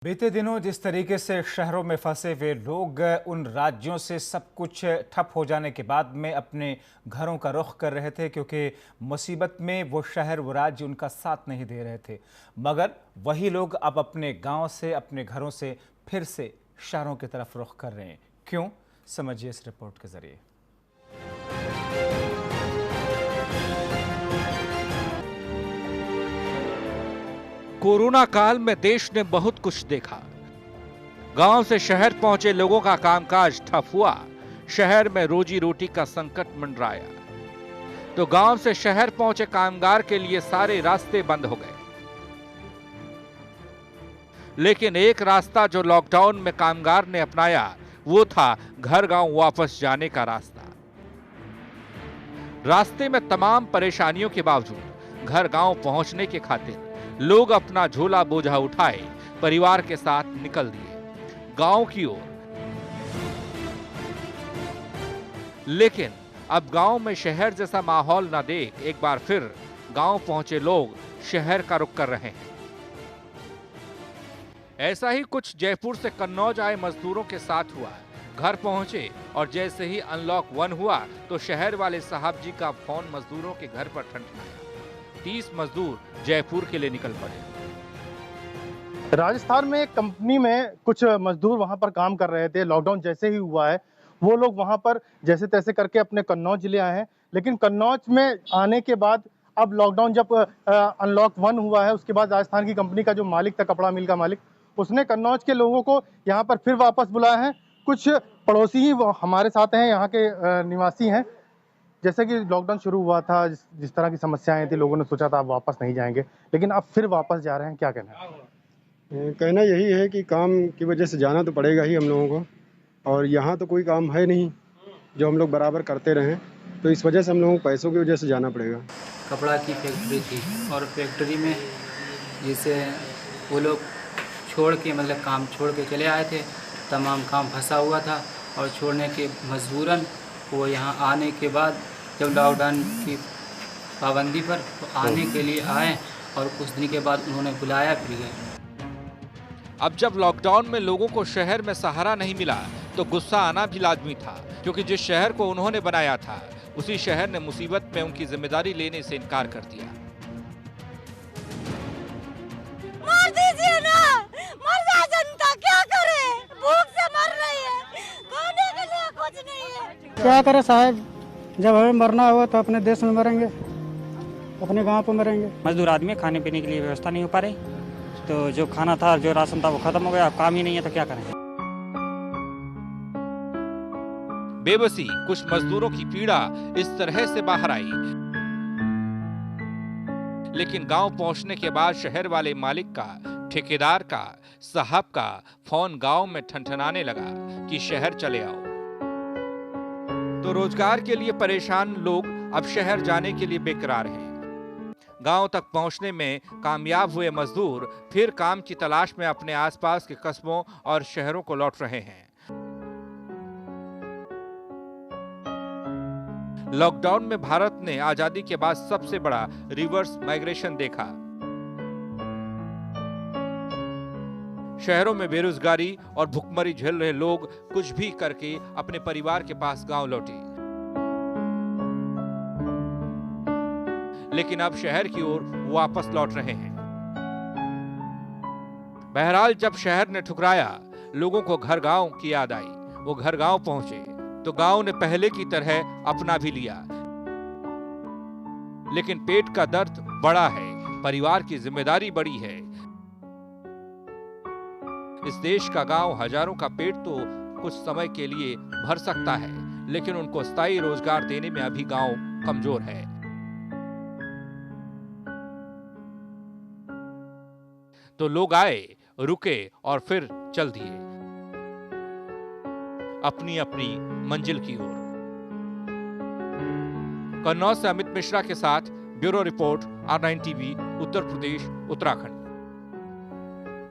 बीते दिनों जिस तरीके से शहरों में फंसे हुए लोग उन राज्यों से सब कुछ ठप हो जाने के बाद में अपने घरों का रुख कर रहे थे, क्योंकि मुसीबत में वो शहर वो राज्य उनका साथ नहीं दे रहे थे। मगर वही लोग अब अपने गांव से, अपने घरों से फिर से शहरों की तरफ रुख कर रहे हैं। क्यों, समझिए इस रिपोर्ट के जरिए। कोरोना काल में देश ने बहुत कुछ देखा। गांव से शहर पहुंचे लोगों का कामकाज ठप हुआ, शहर में रोजी रोटी का संकट मंडराया। तो गांव से शहर पहुंचे कामगार के लिए सारे रास्ते बंद हो गए। लेकिन एक रास्ता जो लॉकडाउन में कामगार ने अपनाया, वो था घर गांव वापस जाने का रास्ता। रास्ते में तमाम परेशानियों के बावजूद घर गांव पहुंचने के खातिर लोग अपना झोला बोझा उठाए परिवार के साथ निकल दिए गांव की ओर। लेकिन अब गांव में शहर जैसा माहौल न देख एक बार फिर गांव पहुंचे लोग शहर का रुख कर रहे हैं। ऐसा ही कुछ जयपुर से कन्नौज आए मजदूरों के साथ हुआ। घर पहुंचे और जैसे ही अनलॉक 1 हुआ तो शहर वाले साहब जी का फोन मजदूरों के घर पर ठनठनाया। 30 मजदूर जयपुर के लिए निकल पड़े। राजस्थान में एक कंपनी में कुछ मजदूर वहां पर काम कर रहे थे। लॉकडाउन जैसे ही हुआ है, वो लोग वहां पर जैसे तैसे करके अपने कन्नौज जिले आए हैं। लेकिन कन्नौज में आने के बाद अब लॉकडाउन जब अनलॉक 1 हुआ है, उसके बाद राजस्थान की कंपनी का जो मालिक था, कपड़ा मिल का मालिक, उसने कन्नौज के लोगों को यहाँ पर फिर वापस बुलाया है। कुछ पड़ोसी ही हमारे साथ हैं, यहाँ के निवासी हैं। जैसे कि लॉकडाउन शुरू हुआ था, जिस तरह की समस्याएं थी, लोगों ने सोचा था अब वापस नहीं जाएंगे, लेकिन अब फिर वापस जा रहे हैं। क्या कहना है? कहना यही है कि काम की वजह से जाना तो पड़ेगा ही हम लोगों को, और यहाँ तो कोई काम है नहीं जो हम लोग बराबर करते रहें, तो इस वजह से हम लोगों को पैसों की वजह से जाना पड़ेगा। कपड़ा की फैक्ट्री थी और फैक्ट्री में जिसे वो लोग छोड़ के काम छोड़ के चले आए थे। तमाम काम फंसा हुआ था और छोड़ने के मजबूरन वो यहाँ आने के बाद जब लॉकडाउन की पाबंदी पर आने के लिए आए और कुछ दिन के बाद उन्होंने बुलाया, फिर गए। अब जब लॉकडाउन में लोगों को शहर में सहारा नहीं मिला तो गुस्सा आना भी लाजमी था, क्योंकि जिस शहर को उन्होंने बनाया था उसी शहर ने मुसीबत में उनकी जिम्मेदारी लेने से इनकार कर दिया। मार दीजिए ना, मर जाए जनता, क्या करे? भूख से मर रही है, खाने के लिए कुछ नहीं है। क्या करे साहब, जब हमें मरना हो तो अपने देश में मरेंगे, अपने गांव पे मरेंगे। मजदूर आदमी, खाने पीने के लिए व्यवस्था नहीं हो पा रही, तो जो खाना था, जो राशन था, वो खत्म हो गया। अब काम ही नहीं है तो क्या करें? बेबसी कुछ मजदूरों की पीड़ा इस तरह से बाहर आई। लेकिन गांव पहुंचने के बाद शहर वाले मालिक का, ठेकेदार का, साहब का फोन गांव में ठनठनाने लगा कि शहर चले आओ। तो रोजगार के लिए परेशान लोग अब शहर जाने के लिए बेकरार हैं। गांव तक पहुंचने में कामयाब हुए मजदूर फिर काम की तलाश में अपने आसपास के कस्बों और शहरों को लौट रहे हैं। लॉकडाउन में भारत ने आजादी के बाद सबसे बड़ा रिवर्स माइग्रेशन देखा। शहरों में बेरोजगारी और भुखमरी झेल रहे लोग कुछ भी करके अपने परिवार के पास गांव लौटे। लेकिन अब शहर की ओर वापस लौट रहे हैं। बहरहाल जब शहर ने ठुकराया, लोगों को घर गांव की याद आई। वो घर गांव पहुंचे तो गांव ने पहले की तरह अपना भी लिया। लेकिन पेट का दर्द बड़ा है, परिवार की जिम्मेदारी बड़ी है। इस देश का गांव हजारों का पेट तो कुछ समय के लिए भर सकता है, लेकिन उनको स्थायी रोजगार देने में अभी गांव कमजोर है। तो लोग आए, रुके और फिर चल दिए अपनी अपनी मंजिल की ओर। कन्नौज से अमित मिश्रा के साथ bureau report, R9 TV, Uttar Pradesh, Uttarakhand.